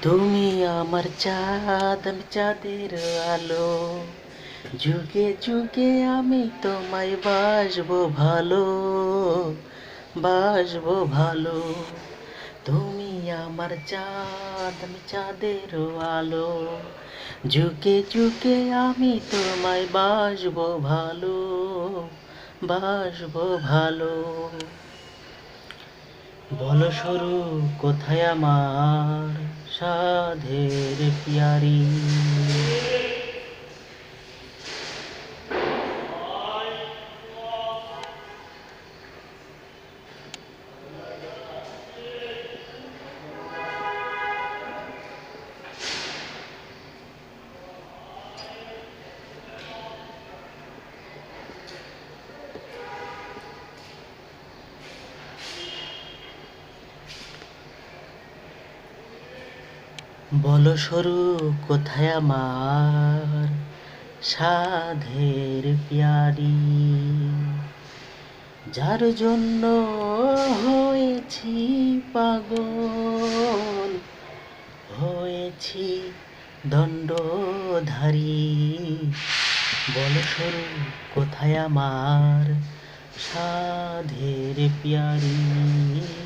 তুমি আমার চাঁদ, আমি চাঁদের আলো। যুগে যুগে আমি তোমায় বাসবো ভালো, বাসবো ভালো। তুমি আমার চাঁদ, আমি চাঁদের আলো। যুগে যুগে আমি তোমায় বাসবো ভালো, বাসবো ভালো। বলো সরু কোথায় আমার সাধের পিয়ারি। বলো সরু কোথায় আমার সাধের পিয়ারি। যার জন্য হয়েছি পাগল, হয়েছি দণ্ডধারী। বলো সরু কোথায় আমার সাধের পিয়ারি।